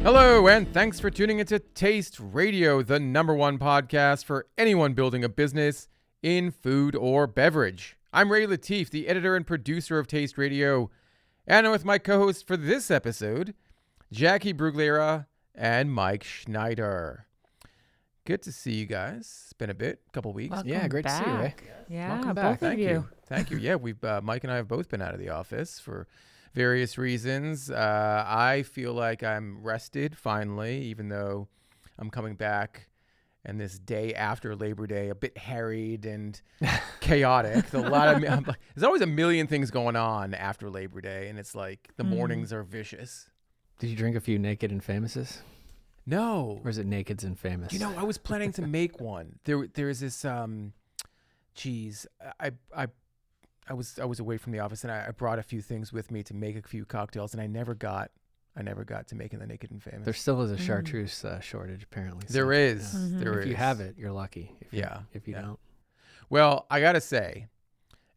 Hello, and thanks for tuning into Taste Radio, the #1 podcast for anyone building a business in food or beverage. I'm Ray Latif, the editor and producer of Taste Radio, and I'm with my co-hosts for this episode, Jacqui Bruglera and Mike Schneider. Good to see you guys. It's been a couple weeks. Welcome great back. to see you, Ray. Yeah, Welcome back. both of you. Thank you. Yeah, we've Mike and I have both been out of the office for various reasons. I feel like I'm rested finally, even though I'm coming back and this day after Labor Day, a bit harried and chaotic. There's always a million things going on after Labor Day, and it's like the mornings are vicious. Did you drink a few Naked and Famouses? No. Or is it Nakeds and Famous? You know, I was planning to make one. There's this I was away from the office, and I brought a few things with me to make a few cocktails, and I never got to making the Naked and Famous. There still is a chartreuse shortage, apparently. There is. Yeah. There is. If you have it, you're lucky. If you Yeah. don't. Well, I gotta say,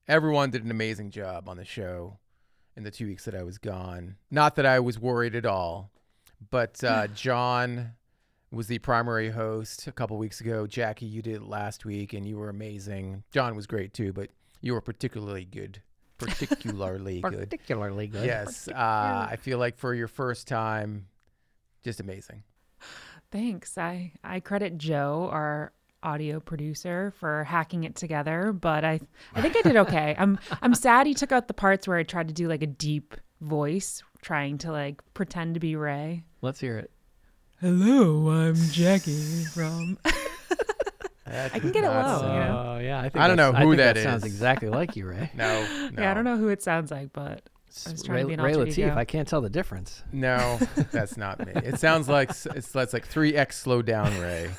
everyone did an amazing job on the show in the 2 weeks that I was gone. Not that I was worried at all, but John was the primary host a couple weeks ago. Jacqui, you did it last week, and you were amazing. John was great too, but you were particularly good. Particularly good. Yes. I feel like for your first time, just amazing. Thanks. I credit Joe, our audio producer, for hacking it together, but I think I did okay. I'm sad he took out the parts where I tried to do like a deep voice, trying to like pretend to be Ray. Let's hear it. Hello, I'm Jacqui from... I can get it low, you know? Oh, yeah. I don't know who that is. Sounds exactly like you, Ray. No. Yeah, I don't know who it sounds like, but I was trying to be an Ray alter Latif, ego. I can't tell the difference. No, that's not me. It sounds like it's like 3x slow down Ray.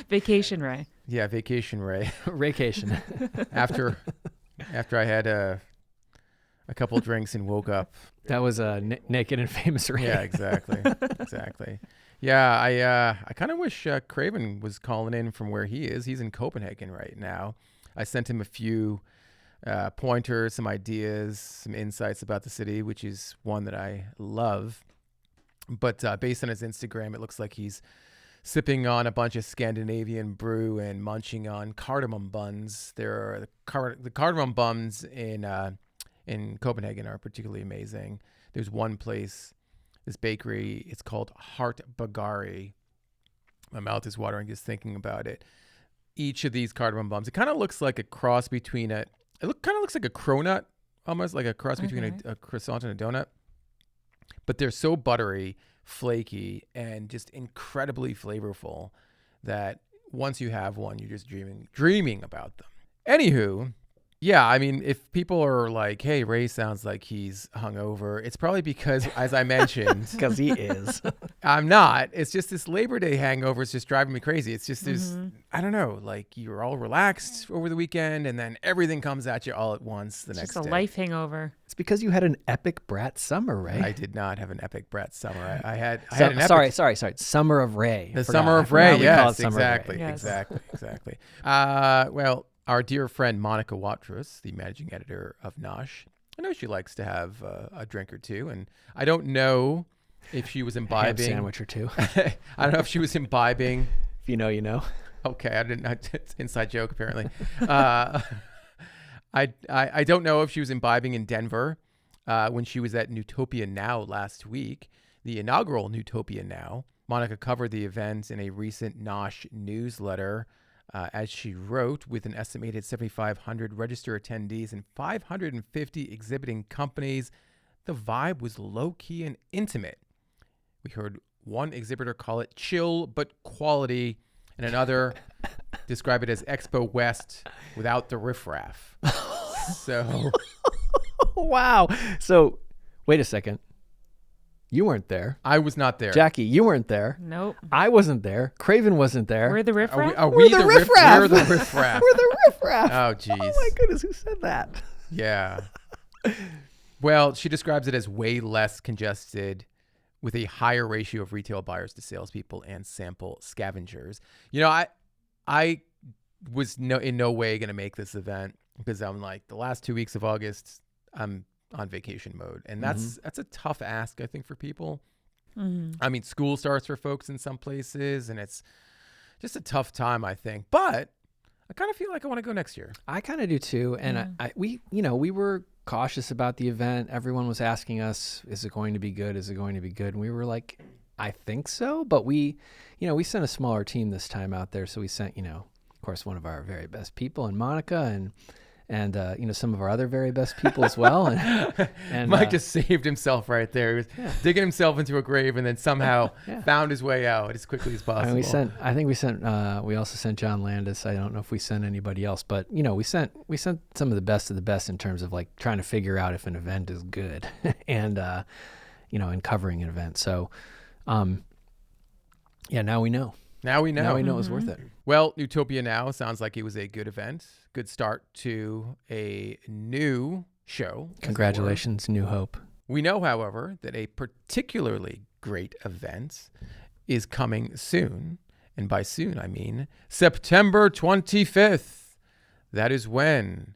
Vacation Ray. Yeah, vacation Ray. Raycation. After I had a couple drinks and woke up. That was a Naked and Famous Ray. Yeah, exactly. Yeah, I kind of wish Craven was calling in from where he is. He's in Copenhagen right now. I sent him a few pointers, some ideas, some insights about the city, which is one that I love. But based on his Instagram, it looks like he's sipping on a bunch of Scandinavian brew and munching on cardamom buns. There are the cardamom buns in Copenhagen are particularly amazing. There's one place, this bakery, it's called Heart Bagari. My mouth is watering just thinking about it. Each of these cardamom buns, it kind of looks like a cross between kind of looks like a cronut, almost like a cross between a croissant and a donut. But they're so buttery, flaky, and just incredibly flavorful that once you have one, you're just dreaming about them. Anywho, yeah, I mean, if people are like, hey, Ray sounds like he's hungover, it's probably because, as I mentioned... Because he is. I'm not. It's just this Labor Day hangover is just driving me crazy. It's just I don't know, like you're all relaxed over the weekend and then everything comes at you all at once the next day. Just a life hangover. It's because you had an epic brat summer, Ray. I did not have an epic brat summer. I had an epic... Sorry. Summer of Ray. The Summer of Ray, yes, exactly. Well... Our dear friend Monica Watrous, the managing editor of Nosh, I know she likes to have a drink or two, and I don't know if she was imbibing. Ham sandwich or two. I don't know if she was imbibing. If you know, you know. Okay, I didn't. It's an inside joke apparently. I don't know if she was imbibing in Denver when she was at Newtopia Now last week, the inaugural Newtopia Now. Monica covered the event in a recent Nosh newsletter. As she wrote, with an estimated 7,500 registered attendees and 550 exhibiting companies, the vibe was low-key and intimate. We heard one exhibitor call it chill but quality, and another describe it as Expo West without the riffraff. So, wow. So, wait a second. You weren't there. I was not there. Jacqui, you weren't there. Nope. I wasn't there. Craven wasn't there. We're the riffraff? We're the riffraff. We're the riffraff. We're the riffraff. Oh, jeez. Oh, my goodness. Who said that? Yeah. Well, she describes it as way less congested with a higher ratio of retail buyers to salespeople and sample scavengers. You know, I was in no way going to make this event because I'm like, the last 2 weeks of August, I'm on vacation mode. And that's a tough ask, I think, for people. I mean, school starts for folks in some places, and it's just a tough time, I think. But I kind of feel like I want to go next year. I kind of do too. And we were cautious about the event. Everyone was asking us, is it going to be good? Is it going to be good? And we were like, I think so. But we sent a smaller team this time out there. So we sent, of course, one of our very best people, and Monica, and some of our other very best people as well. And Mike just saved himself right there. He was digging himself into a grave and then somehow found his way out as quickly as possible. And we also sent John Landis. I don't know if we sent anybody else, but we sent some of the best in terms of like trying to figure out if an event is good and and covering an event. So now we know. Now we know. Now we know it was worth it. Well, Newtopia Now sounds like it was a good event. Good start to a new show. Congratulations, New Hope. We know, however, that a particularly great event is coming soon. And by soon, I mean September 25th. That is when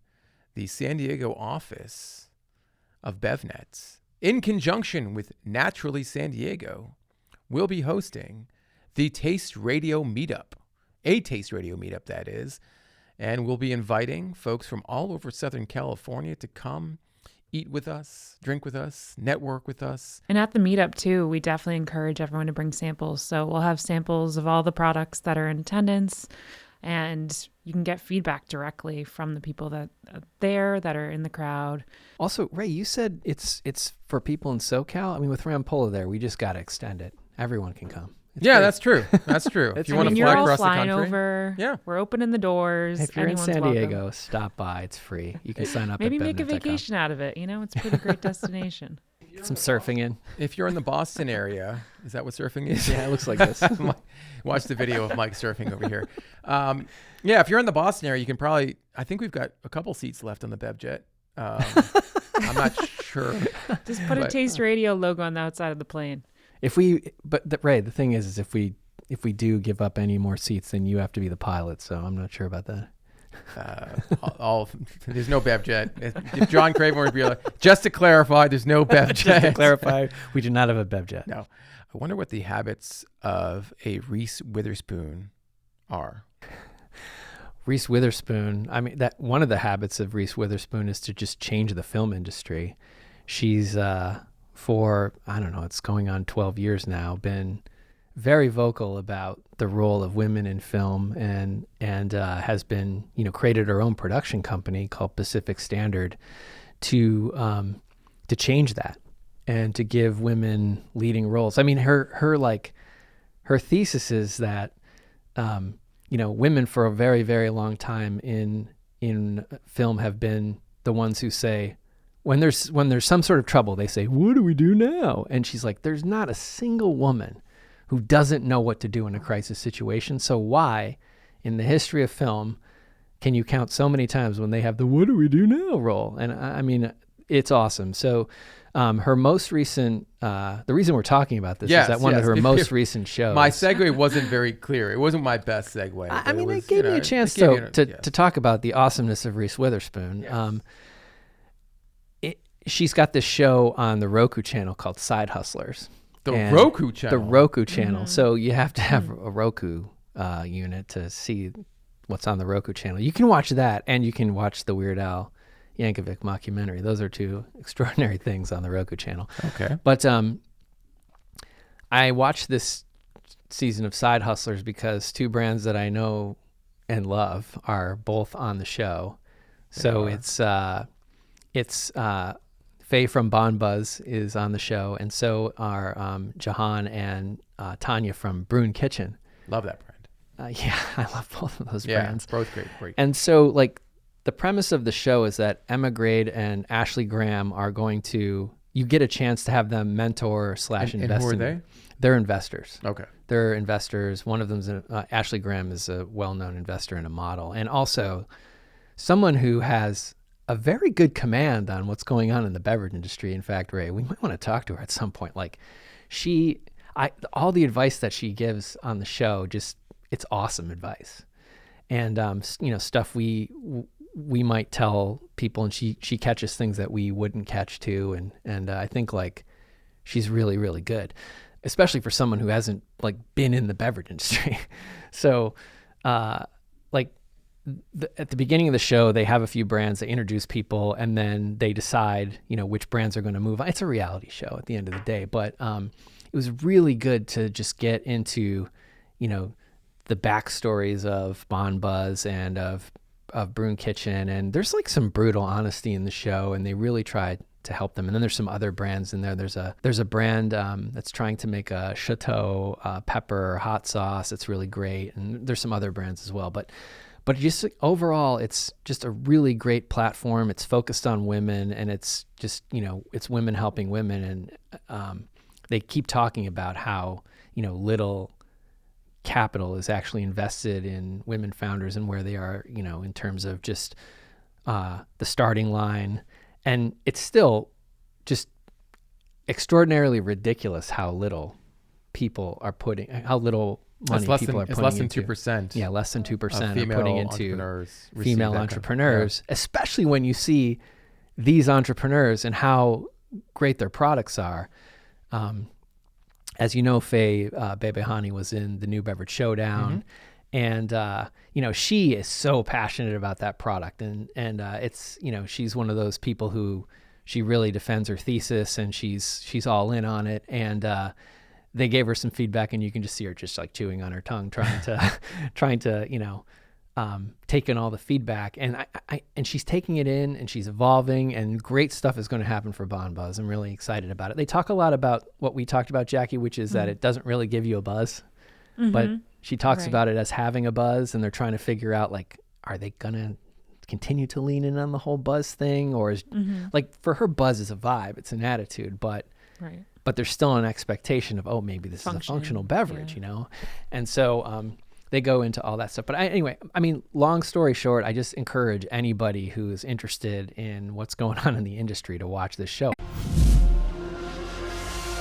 the San Diego office of BevNet, in conjunction with Naturally San Diego, will be hosting the Taste Radio Meetup, a Taste Radio Meetup, that is, and we'll be inviting folks from all over Southern California to come eat with us, drink with us, network with us. And at the meetup, too, we definitely encourage everyone to bring samples. So we'll have samples of all the products that are in attendance, and you can get feedback directly from the people that are there, that are in the crowd. Also, Ray, you said it's for people in SoCal. I mean, with Rampolla there, we just got to extend it. Everyone can come. It's great. That's true. That's true. If you want to fly across the country, over. Yeah, we're opening the doors. If you're in San Diego, stop by. It's free. You can sign up. Maybe at make a BevNET.com. vacation out of it. It's a pretty great destination. Get some surfing in. If you're in the Boston area, is that what surfing is? Yeah, it looks like this. Watch the video of Mike surfing over here. If you're in the Boston area, you can probably. I think we've got a couple seats left on the BevJet. I'm not sure. Just put a Taste Radio logo on the outside of the plane. Ray, the thing is if we do give up any more seats, then you have to be the pilot. So I'm not sure about that. There's no BevJet. If John Craven were to be like, just to clarify, there's no BevJet. Just to clarify, we do not have a BevJet. No. I wonder what the habits of a Reese Witherspoon are. Reese Witherspoon. I mean, that one of the habits of Reese Witherspoon is to just change the film industry. She's for, I don't know, it's going on 12 years now, been very vocal about the role of women in film and has been, created her own production company called Pacific Standard to change that and to give women leading roles. I mean, her thesis is that, women for a very, very long time in film have been the ones who say, when there's some sort of trouble, they say, what do we do now? And she's like, there's not a single woman who doesn't know what to do in a crisis situation. So why, in the history of film, can you count so many times when they have the what do we do now role? And I mean, it's awesome. So her most recent, the reason we're talking about this is that one of her most recent shows. My segue wasn't very clear. It wasn't my best segue. I mean, it gave me a chance to talk about the awesomeness of Reese Witherspoon. Yes. She's got this show on the Roku channel called Side Hustlers. The Roku channel? The Roku channel. Mm-hmm. So you have to have a Roku unit to see what's on the Roku channel. You can watch that, and you can watch the Weird Al Yankovic mockumentary. Those are two extraordinary things on the Roku channel. Okay. But I watched this season of Side Hustlers because two brands that I know and love are both on the show. So it's Faye from Bon Buzz is on the show, and so are Jahan and Tanya from Brune Kitchen. Love that brand. Yeah, I love both of those brands. Both great. And so, the premise of the show is that Emma Grade and Ashley Graham are going to, you get a chance to have them mentor / invest. And who are they? They're investors. Okay. They're investors. One of them's Ashley Graham is a well-known investor and a model, and also someone who has a very good command on what's going on in the beverage industry. In fact, Ray, we might want to talk to her at some point. All the advice that she gives on the show, it's awesome advice. And, stuff we might tell people, and she catches things that we wouldn't catch too. And I think she's really, really good. especially for someone who hasn't like been in the beverage industry. So like at the beginning of the show, they have a few brands, they introduce people, and then they decide, you know, which brands are going to move on. It's a reality show at the end of the day, but it was really good to just get into, you know, the backstories of Bon Buzz and of Brewing Kitchen. And there's like some brutal honesty in the show, and they really tried to help them. And then there's some other brands in there. There's a brand that's trying to make a chateau pepper hot sauce. It's really great. And there's some other brands as well. But just overall, it's just a really great platform. It's focused on women, and it's just, you know, it's women helping women. And they keep talking about how, you know, little capital is actually invested in women founders and where they are, you know, in terms of just the starting line. And it's still just extraordinarily ridiculous how little people are putting, how little money people are putting into. It's less than 2%. Yeah, less than 2% female are putting into female entrepreneurs, especially when you see these entrepreneurs and how great their products are. As you know, Faye Bebehani was in the New Beverage Showdown. And, you know, she is so passionate about that product. And it's, you know, she's one of those people who she really defends her thesis, and she's all in on it. And they gave her some feedback, and you can just see her just like chewing on her tongue, trying to, you know, take in all the feedback. And and she's taking it in, and she's evolving, and great stuff is going to happen for Bon Buzz. I'm really excited about it. They talk a lot about what we talked about, Jacqui, which is that it doesn't really give you a buzz, but she talks about it as having a buzz, and they're trying to figure out, like, are they going to continue to lean in on the whole buzz thing? Or is like, for her, buzz is a vibe. It's an attitude, but there's still an expectation of, oh, maybe this is a functional beverage, you know? And so they go into all that stuff. But anyway, I mean, long story short, I just encourage anybody who is interested in what's going on in the industry to watch this show.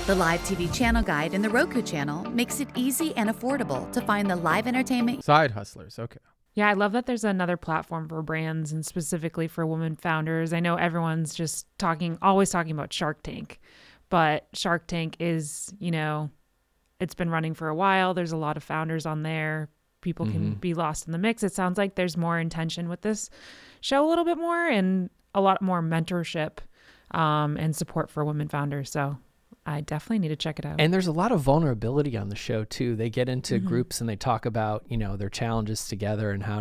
The live TV channel guide in the Roku channel makes it easy and affordable to find the live entertainment. Side hustlers. Okay. Yeah, I love that there's another platform for brands and specifically for women founders. I know everyone's just always talking about Shark Tank, but Shark Tank is, you know, it's been running for a while. There's a lot of founders on there. People can be lost in the mix. It sounds like there's more intention with this show, a little bit more, and a lot more mentorship and support for women founders. So I definitely need to check it out. And there's a lot of vulnerability on the show too. They get into groups and they talk about, you know, their challenges together and how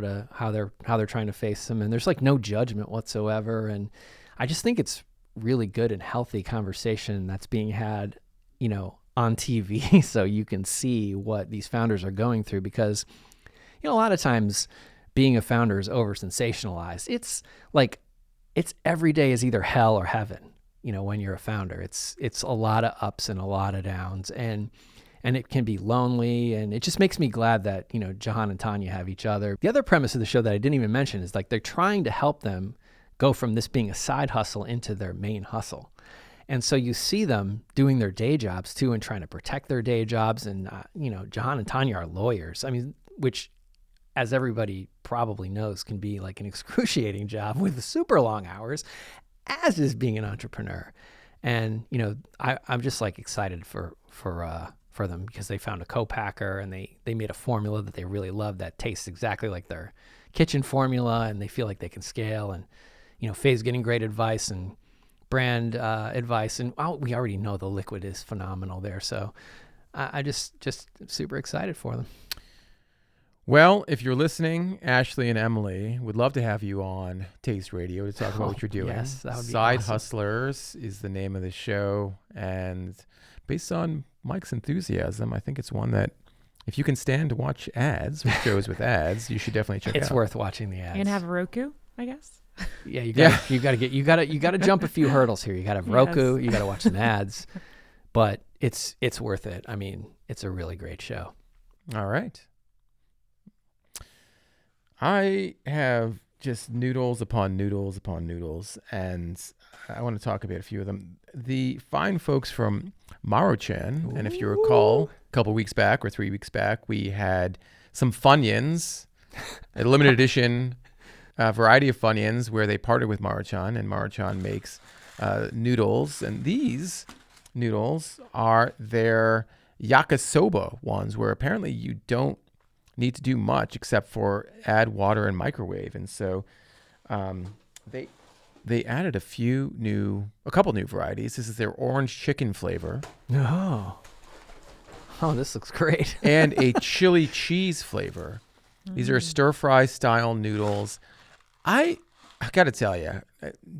they're trying to face them. And there's like no judgment whatsoever. And I just think it's really good and healthy conversation that's being had, you know, on TV, so you can see what these founders are going through. Because, you know, a lot of times being a founder is over sensationalized. It's like, it's every day is either hell or heaven. You know, when you're a founder, it's a lot of ups and a lot of downs, and it can be lonely. And it just makes me glad that, you know, Jahan and Tanya have each other. The other premise of the show that I didn't even mention is like, they're trying to help them go from this being a side hustle into their main hustle. And so you see them doing their day jobs too, and trying to protect their day jobs. And, you know, Jahan and Tanya are lawyers. I mean, which, as everybody probably knows, can be like an excruciating job with super long hours, as is being an entrepreneur. And, you know, I'm just like excited for them, because they found a co-packer, and they made a formula that they really love that tastes exactly like their kitchen formula, and they feel like they can scale. And, you know, Faye's getting great advice and brand advice. And we already know the liquid is phenomenal there. So I just super excited for them. Well, if you're listening, Ashley and Emily, would love to have you on Taste Radio to talk about what you're doing. Yes, that would be Side awesome. Hustlers is the name of the show. And based on Mike's enthusiasm, I think it's one that, if you can stand to watch ads, shows with ads, you should definitely check it out. It's worth watching the ads. And have a Roku, I guess. Yeah, you got to jump a few hurdles here. You got to have Roku, you got to watch some ads, but it's worth it. I mean, it's a really great show. All right. I have just noodles upon noodles upon noodles, and I want to talk about a few of them. The fine folks from Maruchan, and if you recall, a couple weeks back or 3 weeks back, we had some Funyuns, a limited edition variety of Funyuns where they partnered with Maruchan, and Maruchan makes noodles, and these noodles are their yakisoba ones where apparently you don't need to do much except for add water and microwave. And so they added a couple new varieties. This is their orange chicken flavor. Oh, this looks great. And a chili cheese flavor. These are stir fry style noodles. I got to tell you,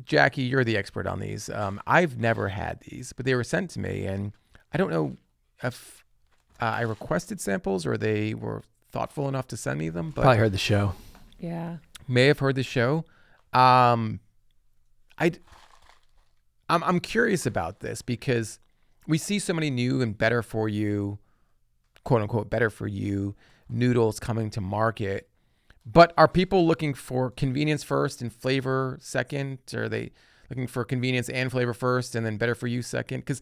Jacqui, you're the expert on these. I've never had these, but they were sent to me, and I don't know if I requested samples or they were thoughtful enough to send me them. But Probably heard the show. Yeah. May have heard the show. I'm curious about this because we see so many new and better for you, quote unquote, better for you noodles coming to market. But are people looking for convenience first and flavor second? Or are they looking for convenience and flavor first and then better for you second? Because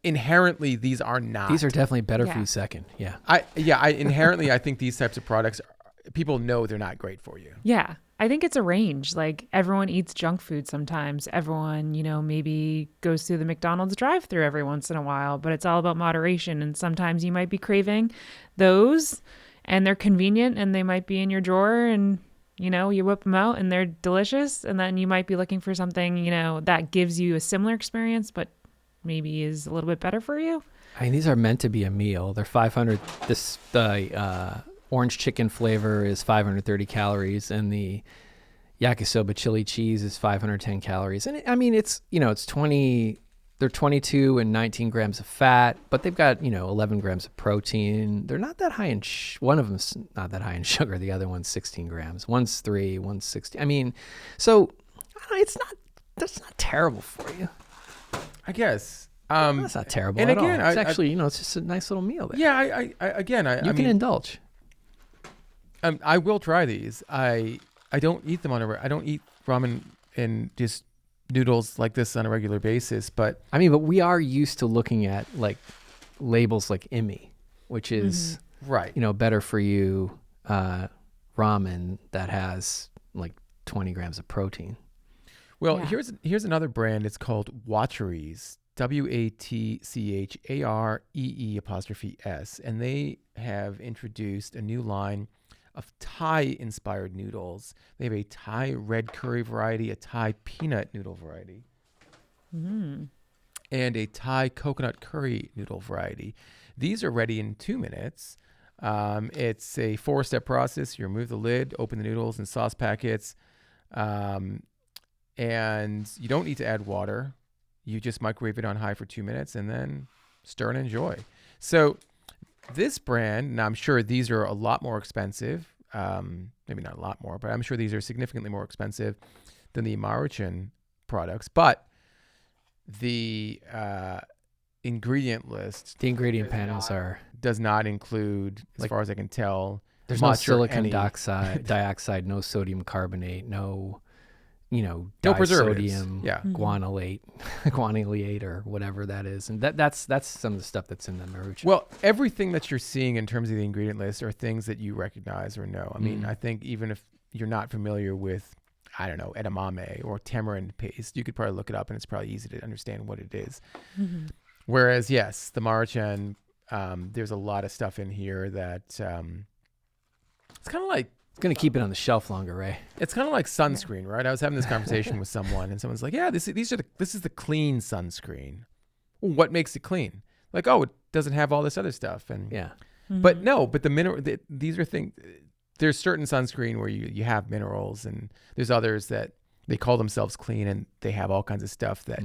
inherently these are not. These are definitely better for you second. Yeah. Inherently I think these types of products, people know they're not great for you. Yeah. I think it's a range. Like everyone eats junk food sometimes. Everyone, maybe goes through the McDonald's drive-thru every once in a while, but it's all about moderation. And sometimes you might be craving those and they're convenient and they might be in your drawer and, you whip them out and they're delicious. And then you might be looking for something, that gives you a similar experience, but maybe is a little bit better for you. I mean, these are meant to be a meal. They're 500. The orange chicken flavor is 530 calories, and the yakisoba chili cheese is 510 calories. And it's 20. They're 22 and 19 grams of fat, but they've got 11 grams of protein. They're not that high in. One of them's not that high in sugar. The other one's 16 grams. One's 3. One's 60. I mean, so it's not. That's not terrible for you. I guess. That's not terrible and at again, all. It's actually, it's just a nice little meal there. Yeah, you can indulge. I will try these. I don't eat them I don't eat ramen and just noodles like this on a regular basis, but but we are used to looking at like labels like IMI, which is right. Better for you ramen that has like 20 grams of protein. Well, here's another brand. It's called Watcheries, WATCHAREE''S, and they have introduced a new line of Thai-inspired noodles. They have a Thai red curry variety, a Thai peanut noodle variety, and a Thai coconut curry noodle variety. These are ready in 2 minutes. It's a 4-step process. You remove the lid, open the noodles and sauce packets, and you don't need to add water. You just microwave it on high for 2 minutes and then stir and enjoy. So this brand, and I'm sure these are a lot more expensive, maybe not a lot more, but I'm sure these are significantly more expensive than the Maruchan products. But the ingredient list, the ingredient panels does not include, as far as I can tell, there's no silicon dioxide, no sodium carbonate, no preservatives, guanylate or whatever that is. And that's some of the stuff that's in the Maruchan. Well, everything that you're seeing in terms of the ingredient list are things that you recognize or know. I mean, I think even if you're not familiar with, I don't know, edamame or tamarind paste, you could probably look it up and it's probably easy to understand what it is. Whereas, yes, the Maruchan, there's a lot of stuff in here that it's kind of like, it's going to keep it on the shelf longer, Ray. It's kind of like sunscreen, right? I was having this conversation with someone, and someone's like, "Yeah, this is the clean sunscreen." Well, what makes it clean? Like, oh, it doesn't have all this other stuff, and but no, but these are things. There's certain sunscreen where you have minerals, and there's others that they call themselves clean, and they have all kinds of stuff that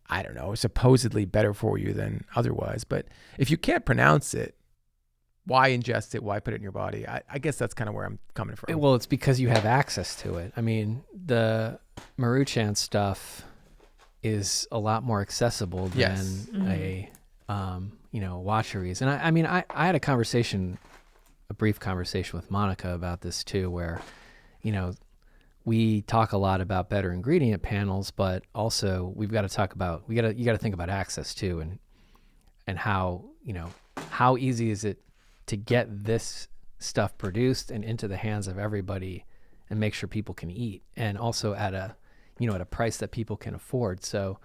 I don't know, are supposedly better for you than otherwise. But if you can't pronounce it, why ingest it? Why put it in your body? I guess that's kind of where I'm coming from. Well, it's because you have access to it. I mean, the Maruchan stuff is a lot more accessible than a Watcheries. And I had a brief conversation with Monica about this too, where, we talk a lot about better ingredient panels, but also we've got to talk about, you got to think about access too, and how easy is it to get this stuff produced and into the hands of everybody and make sure people can eat, and also at a price that people can afford. So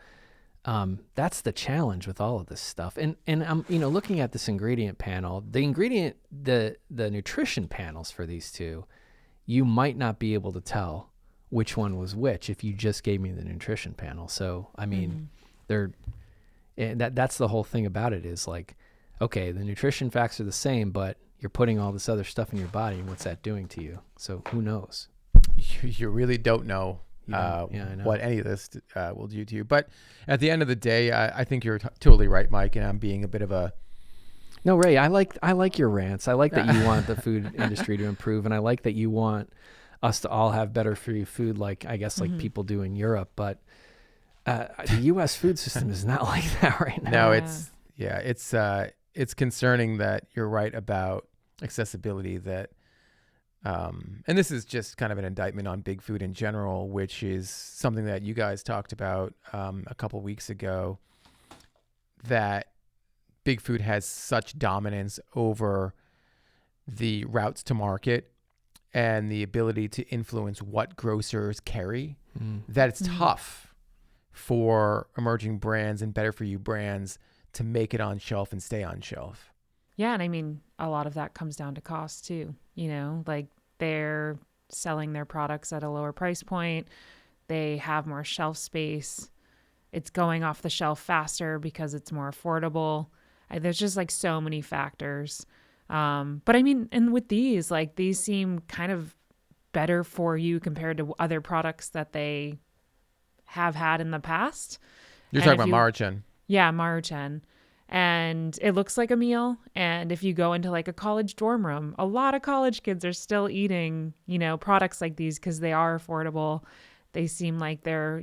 That's the challenge with all of this stuff. And I'm, looking at this ingredient panel, the nutrition panels for these two, you might not be able to tell which one was which if you just gave me the nutrition panel. So, I mean, that's the whole thing about it is like, okay, the nutrition facts are the same, but you're putting all this other stuff in your body, and what's that doing to you? So who knows? You really don't know. I know. What any of this will do to you. But at the end of the day, I think you're totally right, Mike, and I'm being a bit of a... No, Ray, I like your rants. I like that you want the food industry to improve, and I like that you want us to all have better for you food like people do in Europe. But the U.S. food system is not like that right now. No, it's concerning that you're right about accessibility, that and this is just kind of an indictment on big food in general, which is something that you guys talked about a couple weeks ago, that big food has such dominance over the routes to market and the ability to influence what grocers carry, that it's tough for emerging brands and better for you brands to make it on shelf and stay on shelf. Yeah, and I mean, a lot of that comes down to cost too. Like they're selling their products at a lower price point. They have more shelf space. It's going off the shelf faster because it's more affordable. There's just like so many factors. But I mean, and with these seem kind of better for you compared to other products that they have had in the past. You're talking about Maruchan. Yeah, Maruchan. And it looks like a meal. And if you go into like a college dorm room, a lot of college kids are still eating, products like these because they are affordable. They seem like they're,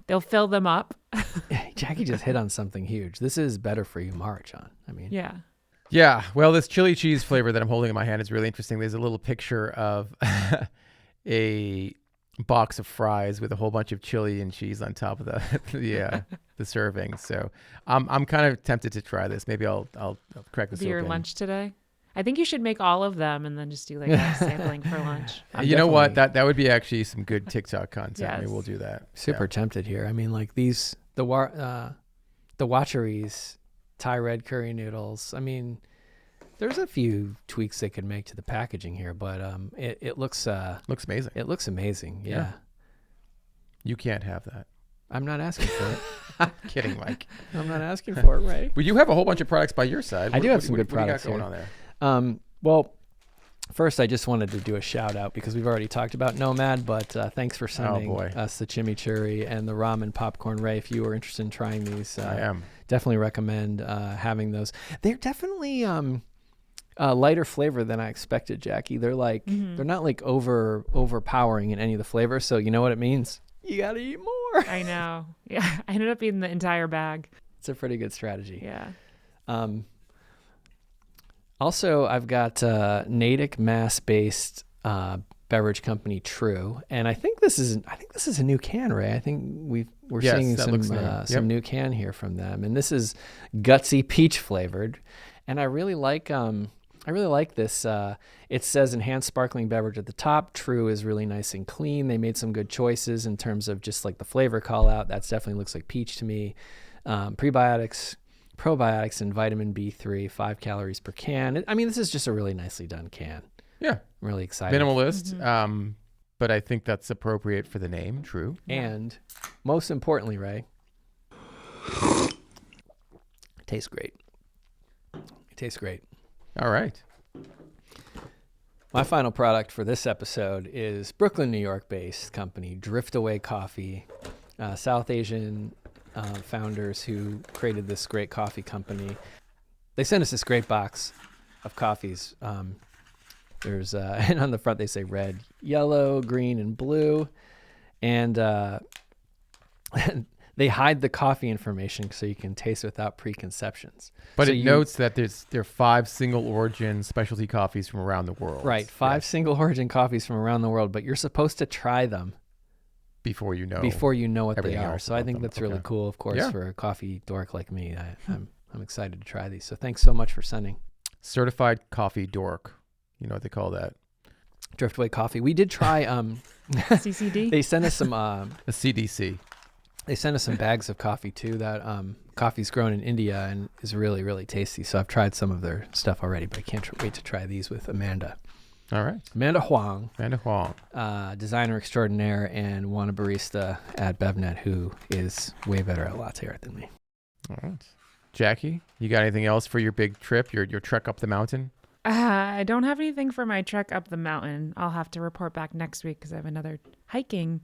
they'll fill them up. Jacqui just hit on something huge. This is better for you, Maruchan. I mean, yeah. Yeah. Well, this chili cheese flavor that I'm holding in my hand is really interesting. There's a little picture of a box of fries with a whole bunch of chili and cheese on top of the serving. So I'm kind of tempted to try this. Maybe I'll crack this open. Your lunch today? I think you should make all of them and then just do like a sampling for lunch. You know what? That would be actually some good TikTok content. Yes. Maybe we'll do that. Super tempted here. I mean, like the Watcheries Thai red curry noodles. I mean, there's a few tweaks they could make to the packaging here, but it looks amazing. It looks amazing. Yeah. You can't have that. I'm not asking for it. I'm kidding, Mike. I'm not asking for it, right? Well, you have a whole bunch of products by your side. I do have some good products going on there. Well, first I just wanted to do a shout out because we've already talked about Nomad, but thanks for sending us the chimichurri and the ramen popcorn. Ray, if you were interested in trying these, I am. Definitely recommend having those. They're definitely lighter flavor than I expected, Jacqui. They're like they're not like overpowering in any of the flavors. So you know what it means? You gotta eat more. I know. Yeah, I ended up eating the entire bag. It's a pretty good strategy. Yeah. Also, I've got Natick Mass-based beverage company True, and I think this is a new can, Ray. I think we're seeing some new can here from them, and this is gutsy peach flavored, and I really like this. It says enhanced sparkling beverage at the top. True is really nice and clean. They made some good choices in terms of just like the flavor call out. That definitely looks like peach to me. Probiotics, and vitamin B3, 5 calories per can. I mean, this is just a really nicely done can. Yeah. I'm really excited. Minimalist, but I think that's appropriate for the name, True. And most importantly, Ray, it tastes great. It tastes great. All right. My final product for this episode is Brooklyn, New York-based company Driftaway Coffee, South Asian founders who created this great coffee company. They sent us this great box of coffees. There's and on the front they say red, yellow, green, and blue, and they hide the coffee information so you can taste without preconceptions. But so it notes that there are 5 single origin specialty coffees from around the world. Right, 5 single origin coffees from around the world, but you're supposed to try them before you know what they are. So I think that's really cool, of course, for a coffee dork like me. I'm excited to try these. So thanks so much for sending. Certified coffee dork. You know what they call that? Driftaway Coffee. We did try CCD. They sent us some a CDC. They sent us some bags of coffee too. That coffee's grown in India and is really, really tasty. So I've tried some of their stuff already, but I can't wait to try these with Amanda. All right. Amanda Huang, designer extraordinaire and Wanna Barista at BevNet, who is way better at latte art than me. All right. Jacqui, you got anything else for your big trip, your trek up the mountain? I don't have anything for my trek up the mountain. I'll have to report back next week because I have another hiking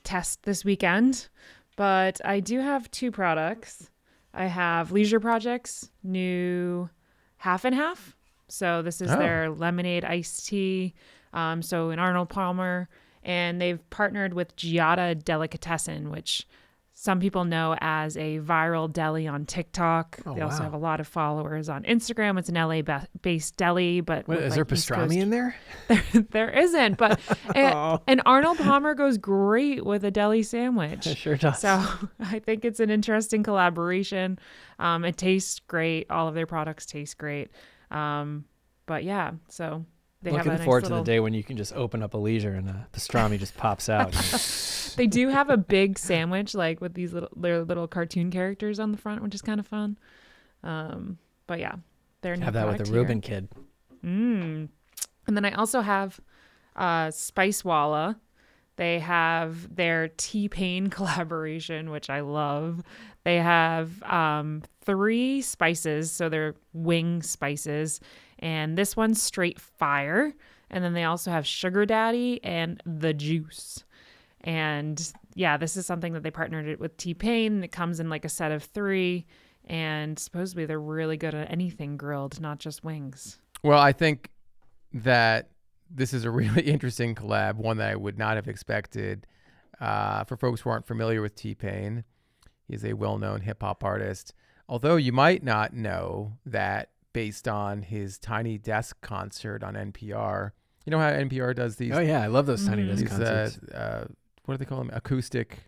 test this weekend. But I do have 2 products. I have Leisure Project's new half and half. So this is their lemonade iced tea. So an Arnold Palmer. And they've partnered with Giada Delicatessen, which some people know as a viral deli on TikTok. They also have a lot of followers on Instagram. It's an LA-based deli, but is there pastrami in there? There isn't, but an Arnold Palmer goes great with a deli sandwich. It sure does. So I think it's an interesting collaboration. It tastes great. All of their products taste great. But yeah, so they have a nice forward to the day when you can just open up a Leisure and a pastrami just pops out. They do have a big sandwich, like with these little cartoon characters on the front, which is kind of fun. But yeah, they're have that with a Reuben kid. And then I also have Spice Walla. They have their T-Pain collaboration, which I love. They have 3 spices, so they're wing spices, and this one's straight fire. And then they also have Sugar Daddy and The Juice. And yeah, this is something that they partnered it with T-Pain. It comes in like a set of 3, and supposedly they're really good at anything grilled, not just wings. Well, I think that this is a really interesting collab, one that I would not have expected. For folks who aren't familiar with T-Pain, he's a well-known hip-hop artist. Although you might not know that based on his Tiny Desk concert on NPR. You know how NPR does these? Oh, yeah. I love those Tiny Desk concerts. What do they call them? Acoustic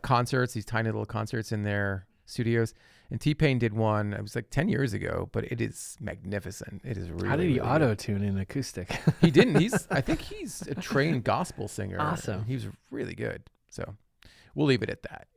concerts, these tiny little concerts in their studios. And T-Pain did one, it was like 10 years ago, but it is magnificent. It is really, how did he really auto-tune in acoustic? He didn't. I think he's a trained gospel singer. Awesome. He was really good. So we'll leave it at that.